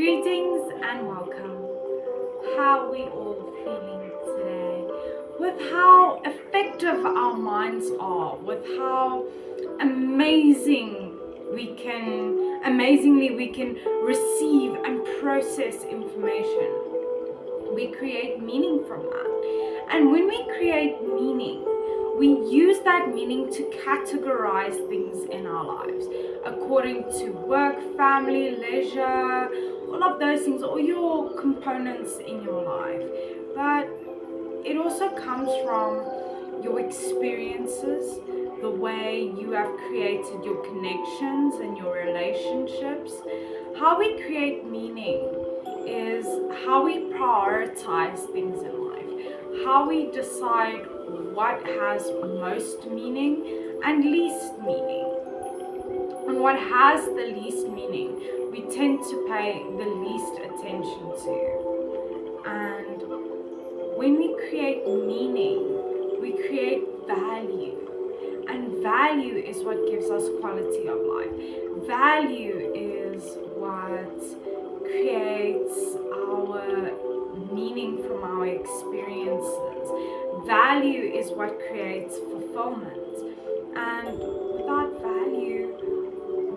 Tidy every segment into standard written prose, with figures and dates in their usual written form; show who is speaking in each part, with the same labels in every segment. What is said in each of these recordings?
Speaker 1: Greetings and welcome. How are we all feeling today? With how effective our minds are, with how amazingly we can receive and process information. We create meaning from that. And when we create meaning, we use that meaning to categorize things in our lives according to work, family, leisure, all of those things, all your components in your life. But it also comes from your experiences, the way you have created your connections and your relationships. How we create meaning is how we prioritize things in life, how we decide what has most meaning and least meaning. And what has the least meaning, we tend to pay the least attention to. And when we create meaning, we create value. And value is what gives us quality of life. Value is what creates our meaning from our experiences. Value is what creates fulfillment. And without value,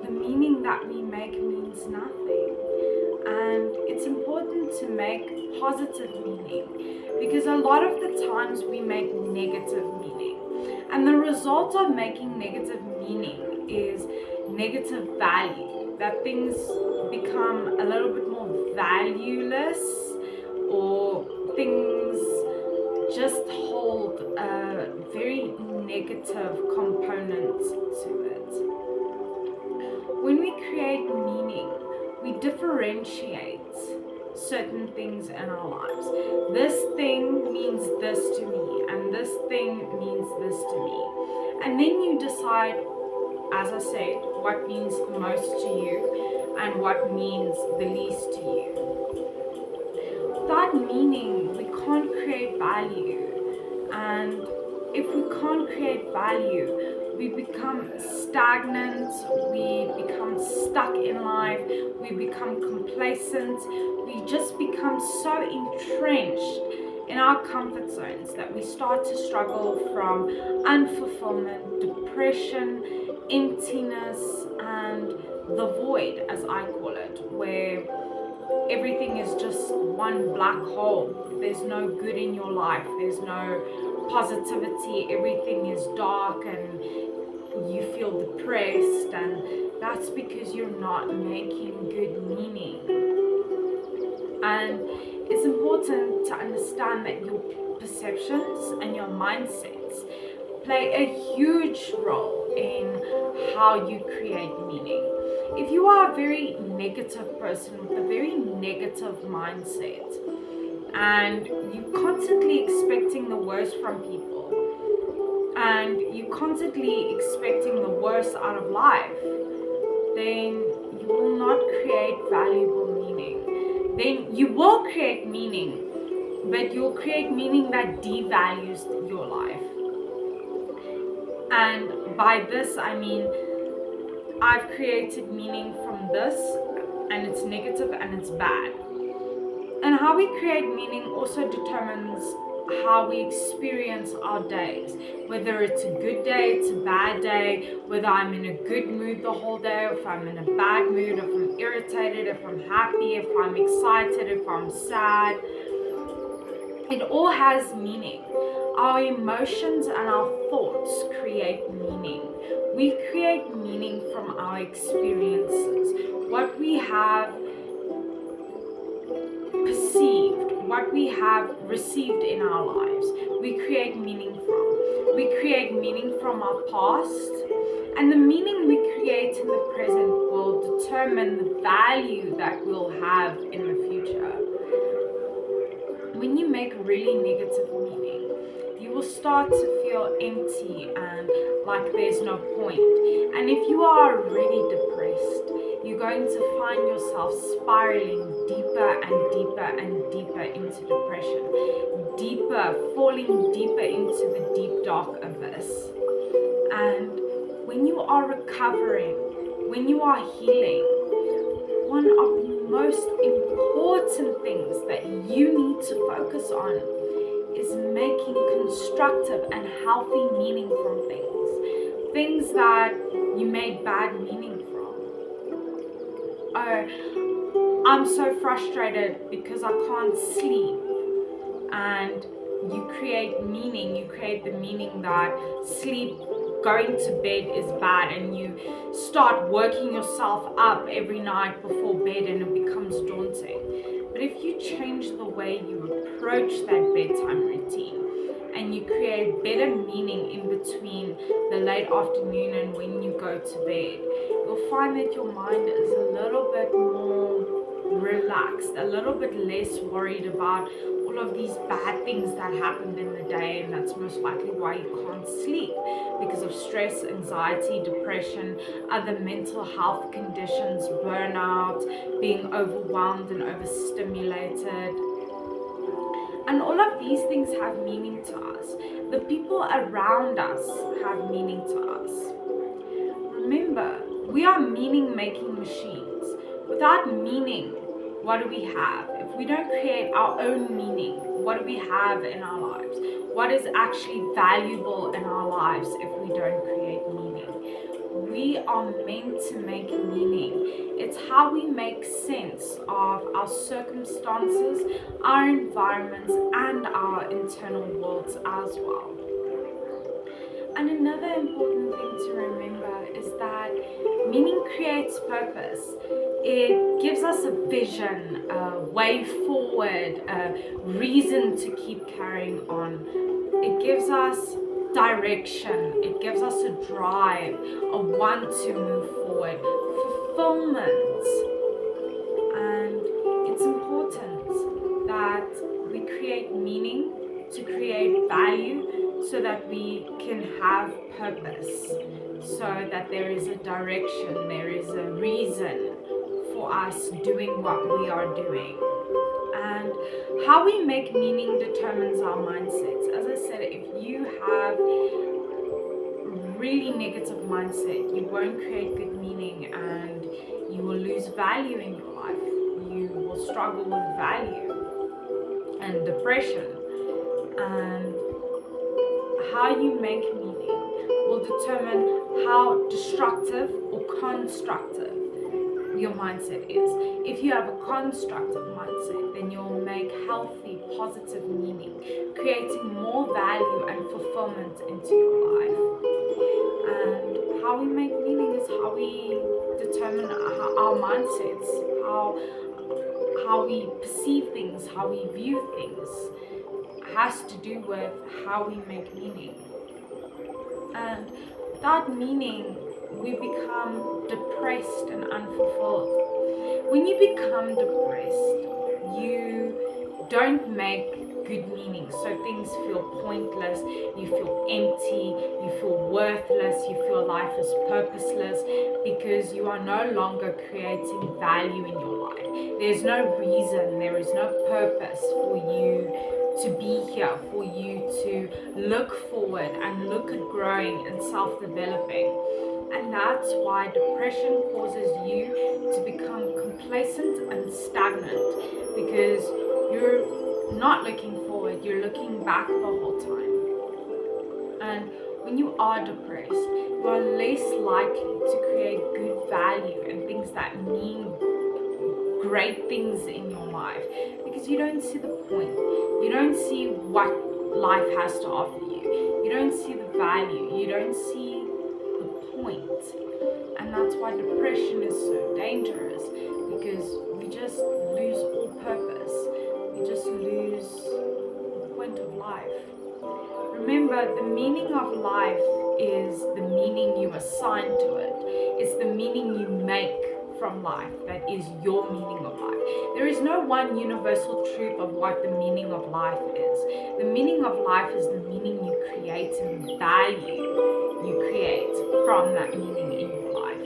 Speaker 1: the meaning that we make means nothing. And it's important to make positive meaning, because a lot of the times we make negative meaning. And the result of making negative meaning is negative value, that things become a little bit more valueless, or things just hold a very negative component to it. When we create meaning, we differentiate certain things in our lives. This thing means this to me, and this thing means this to me. And then you decide, as I said, what means most to you and what means the least to you. Without meaning, we can't create value. And if we can't create value, we become stagnant, we become stuck in life, we become complacent, we just become so entrenched in our comfort zones that we start to struggle from unfulfillment, depression, emptiness, and the void, as I call it, where everything is just one black hole. There's no good in your life, there's no positivity, everything is dark and you feel depressed, and that's because you're not making good meaning. And it's important to understand that your perceptions and your mindsets play a huge role in how you create meaning. If you are a very negative person with a very negative mindset, and you're constantly expecting the worst from people, and you're constantly expecting the worst out of life, then you will not create valuable meaning. Then you will create meaning, but you'll create meaning that devalues your life. And by this, I mean, I've created meaning from this, and it's negative and it's bad. And how we create meaning also determines how we experience our days. Whether it's a good day, it's a bad day, whether I'm in a good mood the whole day, if I'm in a bad mood, if I'm irritated, if I'm happy, if I'm excited, if I'm sad. It all has meaning. Our emotions and our thoughts create meaning. We create meaning from our experiences. What we have perceived, what we have received in our lives, we create meaning from. We create meaning from our past, and the meaning we create in the present will determine the value that we'll have in the future. When you make really negative meaning, you will start to feel empty and like there's no point. And if you are already depressed, you're going to find yourself spiraling deeper and deeper and deeper into depression, falling deeper into the deep dark abyss. And when you are recovering, when you are healing, one of the most important things that you need to focus on is making constructive and healthy meaning from things that you made bad meaning from. Oh, I'm so frustrated because I can't sleep. And you create meaning, you create the meaning that sleep, going to bed is bad, and you start working yourself up every night before bed and it becomes daunting. But if you change the way you approach that bedtime routine and you create better meaning in between the late afternoon and when you go to bed, you'll find that your mind is a little bit more relaxed, a little bit less worried about all of these bad things that happened in the day, and that's most likely why you can't sleep, because of stress, anxiety, depression, other mental health conditions, burnout, being overwhelmed and overstimulated. And all of these things have meaning to us. The people around us have meaning to us. Remember, we are meaning-making machines. Without meaning, what do we have? If we don't create our own meaning, what do we have in our lives? What is actually valuable in our lives if we don't create meaning? We are meant to make meaning. It's how we make sense of our circumstances, our environments, and our internal worlds as well. And another important thing to remember is that meaning creates purpose. It gives us a vision, a way forward, a reason to keep carrying on. It gives us direction. It gives us a drive, a want to move forward, fulfillment. And it's important that we create meaning to create value, so that we can have purpose, so that there is a direction, there is a reason for us doing what we are doing. And how we make meaning determines our mindsets. As I said, if you have really negative mindset, you won't create good meaning and you will lose value in your life. You will struggle with value and depression. And how you make meaning will determine how destructive or constructive your mindset is. If you have a constructive mindset, then you'll make healthy, positive meaning, creating more value and fulfillment into your life. And how we make meaning is how we determine our mindsets, how we perceive things, how we view things. Has to do with how we make meaning. And without meaning, we become depressed and unfulfilled. When you become depressed, you don't make good meaning. So things feel pointless, you feel empty, you feel worthless, you feel life is purposeless, because you are no longer creating value in your life. There's no reason, there is no purpose for you to be here, for you to look forward and look at growing and self-developing. And that's why depression causes you to become complacent and stagnant, because you're not looking forward, you're looking back the whole time. And when you are depressed, you are less likely to create good value and things that mean great things in your life, because you don't see the point, you don't see what life has to offer you, you don't see the value, you don't see the point. And that's why depression is so dangerous, because we just lose all purpose, we just lose the point of life. Remember, the meaning of life is the meaning you assign to it. It's the meaning you make from life that is your meaning of life. There is no one universal truth of what the meaning of life is. The meaning of life is the meaning you create and the value you create from that meaning in your life.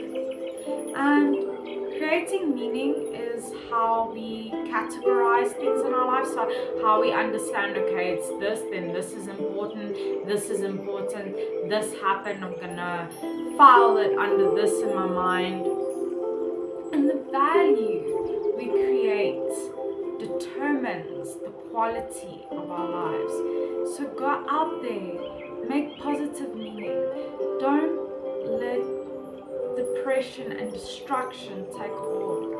Speaker 1: And creating meaning is how we categorize things in our life. So how we understand, okay, it's this, then this is important, this happened, I'm gonna file it under this in my mind. And And the value we create determines the quality of our lives. So go out there, make positive meaning. Don't let depression and destruction take hold,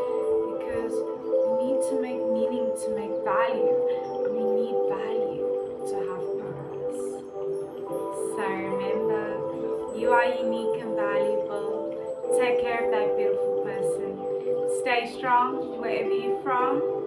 Speaker 1: because we need to make meaning to make value, and we need value to have purpose. So remember, you are unique and valuable. Take care of that beautiful person. Stay strong wherever you're from.